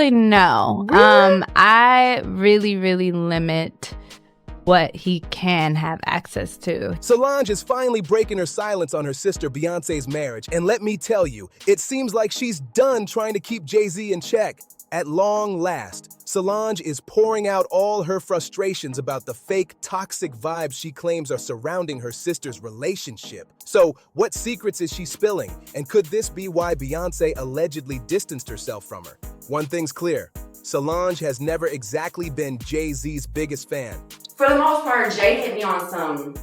No. Really? I really limit what he can have access to. Solange is finally breaking her silence on her sister Beyonce's marriage, and let me tell you, it seems like she's done trying to keep Jay-Z in check. At long last, Solange is pouring out all her frustrations about the fake, toxic vibes she claims are surrounding her sister's relationship. So, what secrets is she spilling? And could this be why Beyoncé allegedly distanced herself from her? One thing's clear, Solange has never exactly been Jay-Z's biggest fan. For the most part, Jay hit me on some,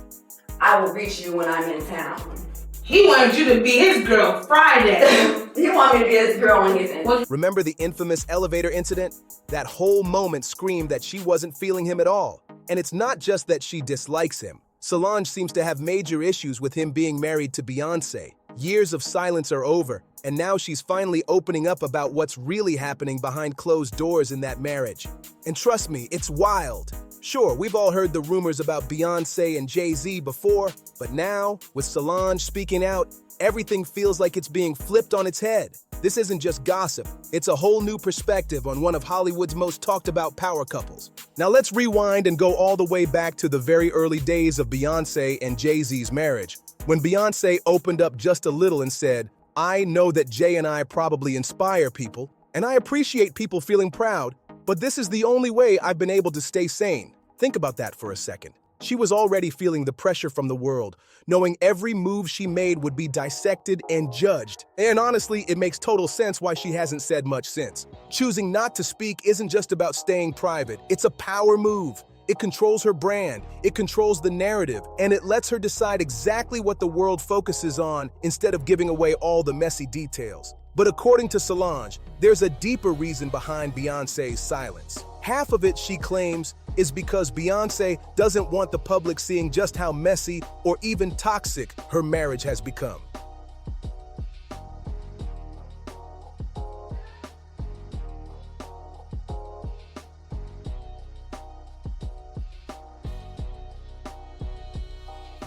I will reach you when I'm in town. He wanted you to be his girl Friday. He wanted me to be his girl when he's in. Remember the infamous elevator incident? That whole moment screamed that she wasn't feeling him at all. And it's not just that she dislikes him. Solange seems to have major issues with him being married to Beyoncé. Years of silence are over, and now she's finally opening up about what's really happening behind closed doors in that marriage. And trust me, it's wild. Sure, we've all heard the rumors about Beyoncé and Jay-Z before, but now, with Solange speaking out, everything feels like it's being flipped on its head. This isn't just gossip, it's a whole new perspective on one of Hollywood's most talked about power couples. Now let's rewind and go all the way back to the very early days of Beyoncé and Jay-Z's marriage, when Beyoncé opened up just a little and said, "I know that Jay and I probably inspire people, and I appreciate people feeling proud, but this is the only way I've been able to stay sane." Think about that for a second. She was already feeling the pressure from the world, knowing every move she made would be dissected and judged. And honestly, it makes total sense why she hasn't said much since. Choosing not to speak isn't just about staying private, it's a power move. It controls her brand, it controls the narrative, and it lets her decide exactly what the world focuses on instead of giving away all the messy details. But according to Solange, there's a deeper reason behind Beyoncé's silence. Half of it, she claims, is because Beyoncé doesn't want the public seeing just how messy or even toxic her marriage has become.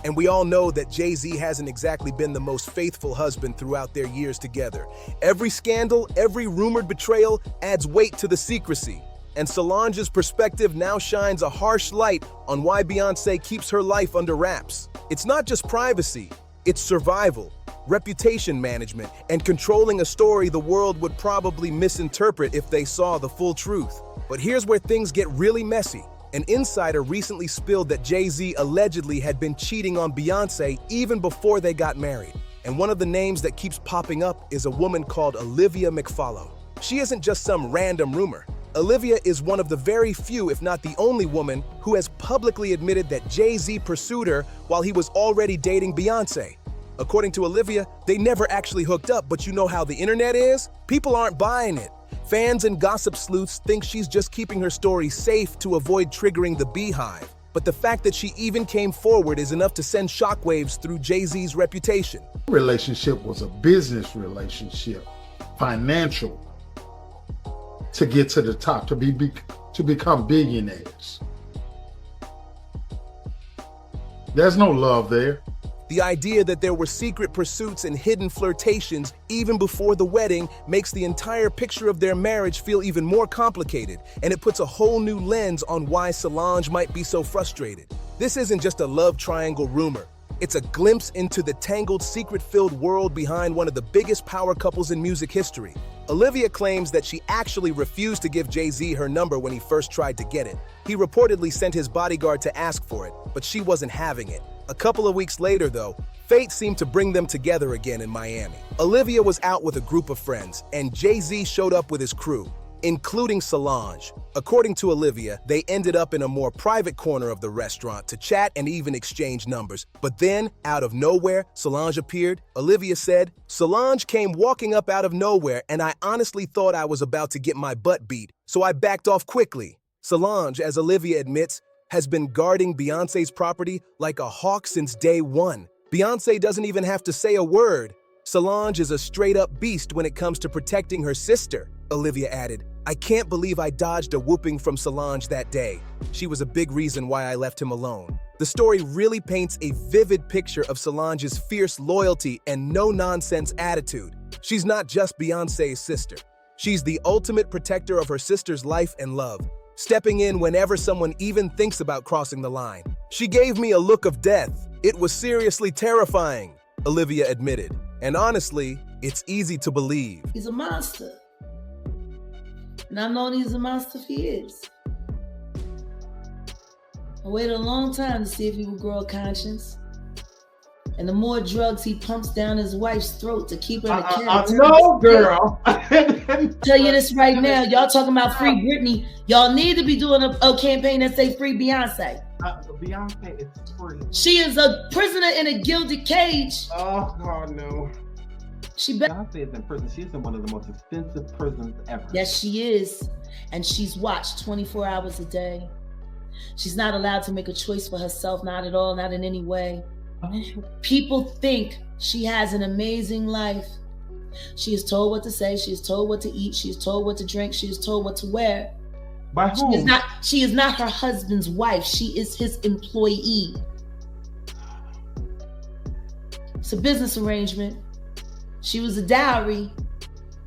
And we all know that Jay-Z hasn't exactly been the most faithful husband throughout their years together. Every scandal, every rumored betrayal adds weight to the secrecy. And Solange's perspective now shines a harsh light on why Beyoncé keeps her life under wraps. It's not just privacy, it's survival, reputation management, and controlling a story the world would probably misinterpret if they saw the full truth. But here's where things get really messy. An insider recently spilled that Jay-Z allegedly had been cheating on Beyoncé even before they got married. And one of the names that keeps popping up is a woman called Olivia McFollow. She isn't just some random rumor. Olivia is one of the very few, if not the only woman, who has publicly admitted that Jay-Z pursued her while he was already dating Beyoncé. According to Olivia, they never actually hooked up, but you know how the internet is? People aren't buying it. Fans and gossip sleuths think she's just keeping her story safe to avoid triggering the beehive. But the fact that she even came forward is enough to send shockwaves through Jay-Z's reputation. The relationship was a business relationship, financial, to get to the top, to become billionaires. There's no love there. The idea that there were secret pursuits and hidden flirtations even before the wedding makes the entire picture of their marriage feel even more complicated, and it puts a whole new lens on why Solange might be so frustrated. This isn't just a love triangle rumor. It's a glimpse into the tangled, secret-filled world behind one of the biggest power couples in music history. Olivia claims that she actually refused to give Jay-Z her number when he first tried to get it. He reportedly sent his bodyguard to ask for it, but she wasn't having it. A couple of weeks later, though, fate seemed to bring them together again in Miami. Olivia was out with a group of friends, and Jay-Z showed up with his crew, including Solange. According to Olivia, they ended up in a more private corner of the restaurant to chat and even exchange numbers. But then, out of nowhere, Solange appeared. Olivia said, "Solange came walking up out of nowhere, and I honestly thought I was about to get my butt beat, so I backed off quickly." Solange, as Olivia admits, has been guarding Beyoncé's property like a hawk since day one. Beyoncé doesn't even have to say a word. Solange is a straight-up beast when it comes to protecting her sister. Olivia added, "I can't believe I dodged a whooping from Solange that day. She was a big reason why I left him alone." The story really paints a vivid picture of Solange's fierce loyalty and no-nonsense attitude. She's not just Beyoncé's sister. She's the ultimate protector of her sister's life and love, stepping in whenever someone even thinks about crossing the line. She gave me a look of death. It was seriously terrifying, Olivia admitted. And honestly, it's easy to believe. He's a monster. And I've known he's a monster for years. I waited a long time to see if he would grow a conscience. And the more drugs he pumps down his wife's throat to keep her in a character. No, girl. Tell you this right now. Y'all talking about free Britney. Y'all need to be doing a campaign that say free Beyonce. Beyonce is free. She is a prisoner in a gilded cage. Oh, God, no. Beyonce is in prison. She's in one of the most expensive prisons ever. Yes, she is. And she's watched 24 hours a day. She's not allowed to make a choice for herself, not at all, not in any way. People think she has an amazing life. She is told what to say. She is told what to eat. She is told what to drink. She is told what to wear. By whom? She is not her husband's wife. She is his employee. It's a business arrangement. She was a dowry.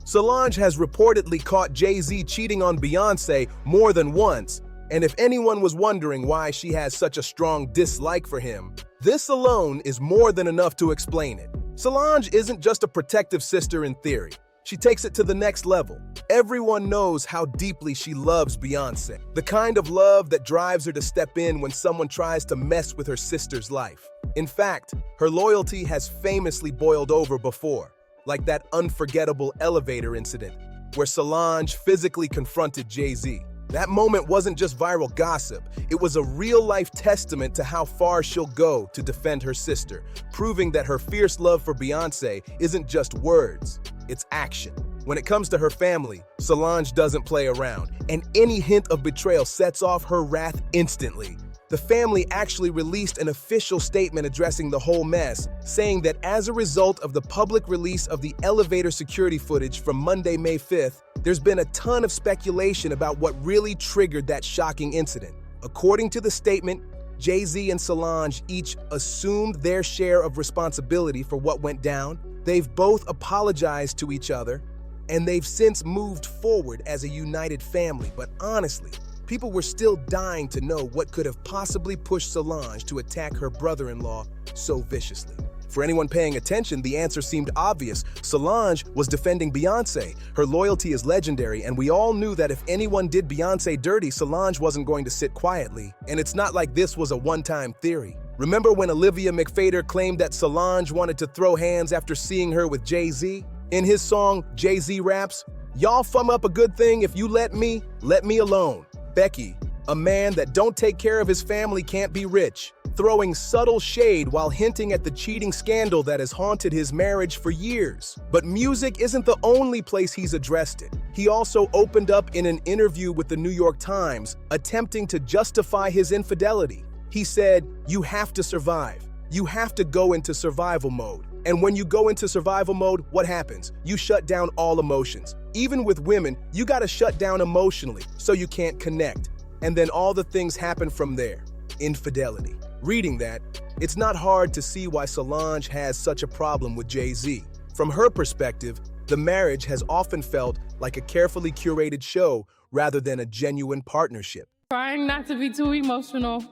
Solange has reportedly caught Jay-Z cheating on Beyoncé more than once, and if anyone was wondering why she has such a strong dislike for him, this alone is more than enough to explain it. Solange isn't just a protective sister in theory. She takes it to the next level. Everyone knows how deeply she loves Beyoncé, the kind of love that drives her to step in when someone tries to mess with her sister's life. In fact, her loyalty has famously boiled over before, like that unforgettable elevator incident where Solange physically confronted Jay-Z. That moment wasn't just viral gossip, it was a real-life testament to how far she'll go to defend her sister, proving that her fierce love for Beyoncé isn't just words, it's action. When it comes to her family, Solange doesn't play around, and any hint of betrayal sets off her wrath instantly. The family actually released an official statement addressing the whole mess, saying that as a result of the public release of the elevator security footage from Monday, May 5th, there's been a ton of speculation about what really triggered that shocking incident. According to the statement, Jay-Z and Solange each assumed their share of responsibility for what went down. They've both apologized to each other, and they've since moved forward as a united family. But honestly, people were still dying to know what could have possibly pushed Solange to attack her brother-in-law so viciously. For anyone paying attention, the answer seemed obvious. Solange was defending Beyoncé. Her loyalty is legendary, and we all knew that if anyone did Beyoncé dirty, Solange wasn't going to sit quietly. And it's not like this was a one-time theory. Remember when Olivia McFader claimed that Solange wanted to throw hands after seeing her with Jay-Z? In his song, Jay-Z raps, "Y'all fum up a good thing if you let me alone." Becky, a man that don't take care of his family can't be rich, throwing subtle shade while hinting at the cheating scandal that has haunted his marriage for years. But music isn't the only place he's addressed it. He also opened up in an interview with the New York Times, attempting to justify his infidelity. He said, "You have to survive. You have to go into survival mode. And when you go into survival mode, what happens? You shut down all emotions. Even with women, you gotta shut down emotionally so you can't connect. And then all the things happen from there. Infidelity." Reading that, it's not hard to see why Solange has such a problem with Jay-Z. From her perspective, the marriage has often felt like a carefully curated show rather than a genuine partnership. Trying not to be too emotional.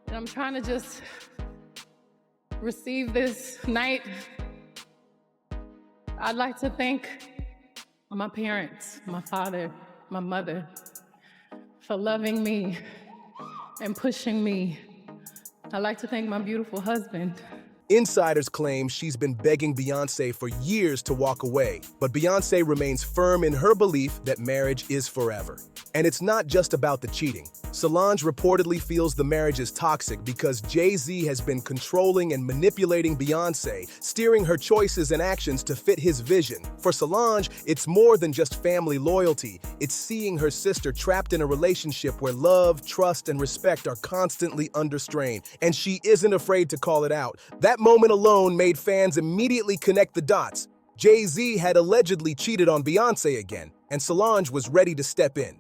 And I'm trying to just receive this night. I'd like to thank my parents, my father, my mother, for loving me and pushing me. I'd like to thank my beautiful husband. Insiders claim she's been begging Beyoncé for years to walk away, but Beyoncé remains firm in her belief that marriage is forever. And it's not just about the cheating. Solange reportedly feels the marriage is toxic because Jay-Z has been controlling and manipulating Beyoncé, steering her choices and actions to fit his vision. For Solange, it's more than just family loyalty. It's seeing her sister trapped in a relationship where love, trust, and respect are constantly under strain, and she isn't afraid to call it out. That moment alone made fans immediately connect the dots. Jay-Z had allegedly cheated on Beyoncé again, and Solange was ready to step in.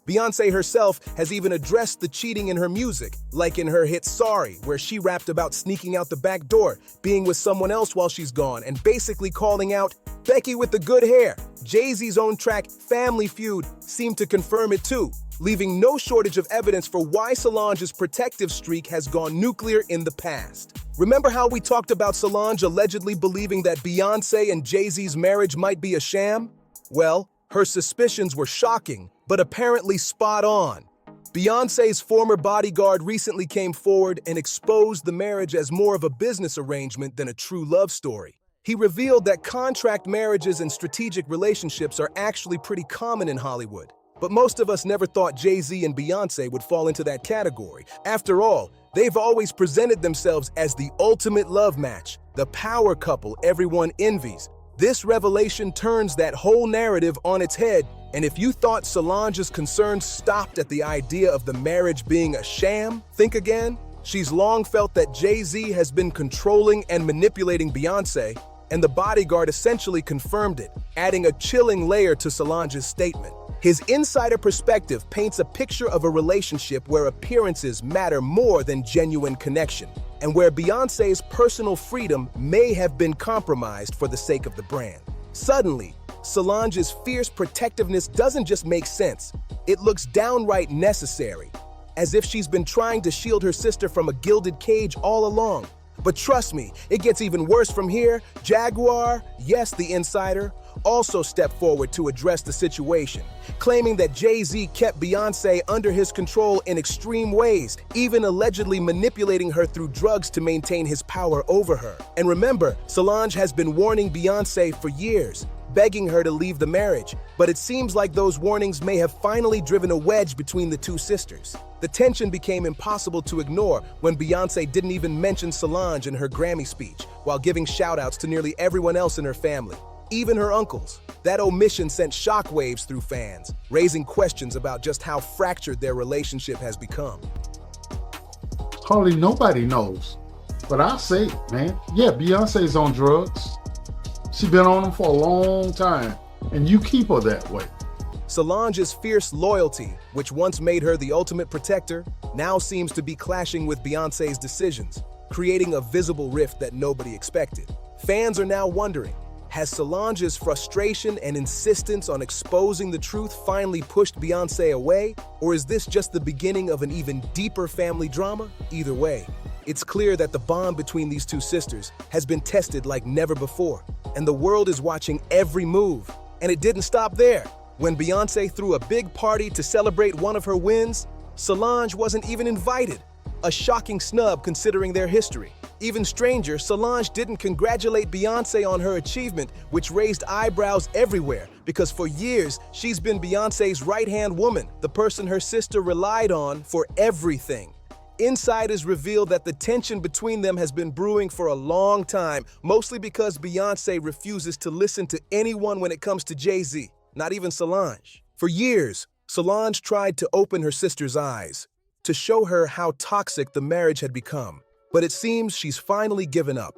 Beyoncé herself has even addressed the cheating in her music, like in her hit Sorry, where she rapped about sneaking out the back door, being with someone else while she's gone, and basically calling out, "Becky with the good hair." Jay-Z's own track, Family Feud, seemed to confirm it too, leaving no shortage of evidence for why Solange's protective streak has gone nuclear in the past. Remember how we talked about Solange allegedly believing that Beyoncé and Jay-Z's marriage might be a sham? Well, her suspicions were shocking, but apparently spot on. Beyoncé's former bodyguard recently came forward and exposed the marriage as more of a business arrangement than a true love story. He revealed that contract marriages and strategic relationships are actually pretty common in Hollywood. But most of us never thought Jay-Z and Beyoncé would fall into that category. After all, they've always presented themselves as the ultimate love match, the power couple everyone envies. This revelation turns that whole narrative on its head, and if you thought Solange's concerns stopped at the idea of the marriage being a sham, think again. She's long felt that Jay-Z has been controlling and manipulating Beyoncé, and the bodyguard essentially confirmed it, adding a chilling layer to Solange's statement. His insider perspective paints a picture of a relationship where appearances matter more than genuine connection, and where Beyoncé's personal freedom may have been compromised for the sake of the brand. Suddenly, Solange's fierce protectiveness doesn't just make sense, it looks downright necessary, as if she's been trying to shield her sister from a gilded cage all along. But trust me, it gets even worse from here. Jaguar, yes, the insider, also stepped forward to address the situation, claiming that Jay-Z kept Beyoncé under his control in extreme ways, even allegedly manipulating her through drugs to maintain his power over her. And remember, Solange has been warning Beyoncé for years, begging her to leave the marriage, but it seems like those warnings may have finally driven a wedge between the two sisters. The tension became impossible to ignore when Beyoncé didn't even mention Solange in her Grammy speech, while giving shout-outs to nearly everyone else in her family, even her uncles. That omission sent shockwaves through fans, raising questions about just how fractured their relationship has become. Hardly nobody knows, but I'll say it, man. Yeah, Beyonce's on drugs. She's been on them for a long time, and you keep her that way. Solange's fierce loyalty, which once made her the ultimate protector, now seems to be clashing with Beyoncé's decisions, creating a visible rift that nobody expected. Fans are now wondering, has Solange's frustration and insistence on exposing the truth finally pushed Beyoncé away? Or is this just the beginning of an even deeper family drama? Either way, it's clear that the bond between these two sisters has been tested like never before, and the world is watching every move. And it didn't stop there. When Beyoncé threw a big party to celebrate one of her wins, Solange wasn't even invited. A shocking snub considering their history. Even stranger, Solange didn't congratulate Beyoncé on her achievement, which raised eyebrows everywhere, because for years, she's been Beyoncé's right-hand woman, the person her sister relied on for everything. Insiders reveal that the tension between them has been brewing for a long time, mostly because Beyoncé refuses to listen to anyone when it comes to Jay-Z, not even Solange. For years, Solange tried to open her sister's eyes, to show her how toxic the marriage had become. But it seems she's finally given up,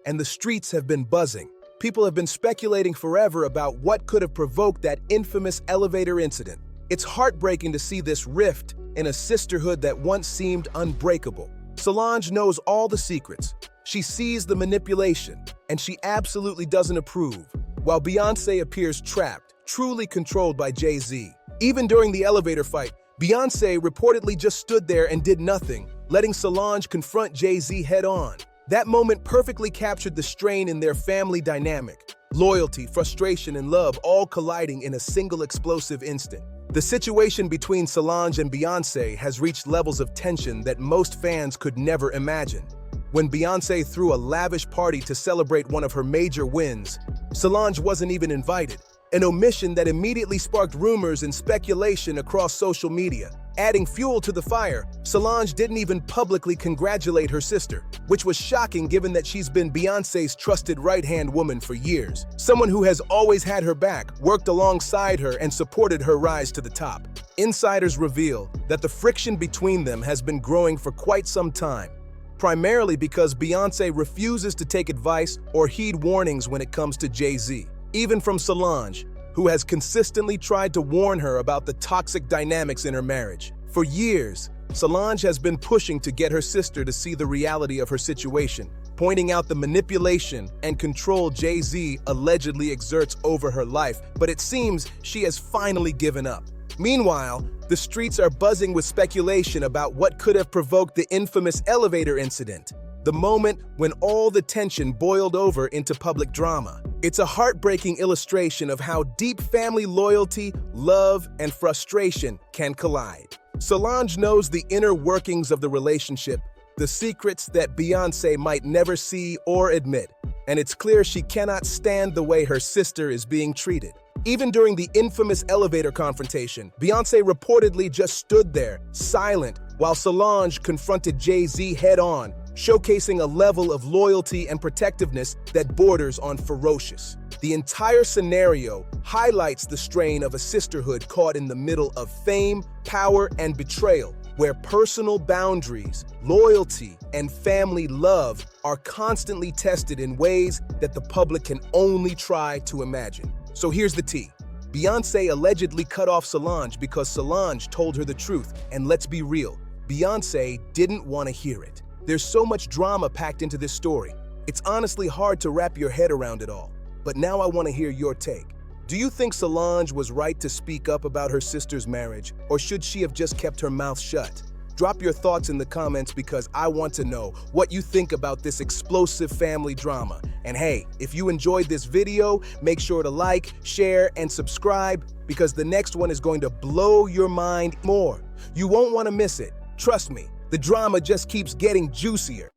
and the streets have been buzzing. People have been speculating forever about what could have provoked that infamous elevator incident. It's heartbreaking to see this rift in a sisterhood that once seemed unbreakable. Solange knows all the secrets. She sees the manipulation, and she absolutely doesn't approve, while Beyoncé appears trapped, truly controlled by Jay-Z. Even during the elevator fight, Beyoncé reportedly just stood there and did nothing, letting Solange confront Jay-Z head-on. That moment perfectly captured the strain in their family dynamic. Loyalty, frustration, and love all colliding in a single explosive instant. The situation between Solange and Beyoncé has reached levels of tension that most fans could never imagine. When Beyoncé threw a lavish party to celebrate one of her major wins, Solange wasn't even invited, an omission that immediately sparked rumors and speculation across social media. Adding fuel to the fire, Solange didn't even publicly congratulate her sister, which was shocking given that she's been Beyoncé's trusted right-hand woman for years. Someone who has always had her back, worked alongside her, and supported her rise to the top. Insiders reveal that the friction between them has been growing for quite some time, primarily because Beyoncé refuses to take advice or heed warnings when it comes to Jay-Z. Even from Solange, who has consistently tried to warn her about the toxic dynamics in her marriage. For years, Solange has been pushing to get her sister to see the reality of her situation, pointing out the manipulation and control Jay-Z allegedly exerts over her life, but it seems she has finally given up. Meanwhile, the streets are buzzing with speculation about what could have provoked the infamous elevator incident, the moment when all the tension boiled over into public drama. It's a heartbreaking illustration of how deep family loyalty, love, and frustration can collide. Solange knows the inner workings of the relationship, the secrets that Beyoncé might never see or admit, and it's clear she cannot stand the way her sister is being treated. Even during the infamous elevator confrontation, Beyoncé reportedly just stood there, silent, while Solange confronted Jay-Z head-on, showcasing a level of loyalty and protectiveness that borders on ferocious. The entire scenario highlights the strain of a sisterhood caught in the middle of fame, power, and betrayal, where personal boundaries, loyalty, and family love are constantly tested in ways that the public can only try to imagine. So here's the tea. Beyoncé allegedly cut off Solange because Solange told her the truth, and let's be real, Beyoncé didn't want to hear it. There's so much drama packed into this story. It's honestly hard to wrap your head around it all. But now I want to hear your take. Do you think Solange was right to speak up about her sister's marriage, or should she have just kept her mouth shut? Drop your thoughts in the comments because I want to know what you think about this explosive family drama. And hey, if you enjoyed this video, make sure to like, share, and subscribe because the next one is going to blow your mind more. You won't want to miss it. Trust me, the drama just keeps getting juicier.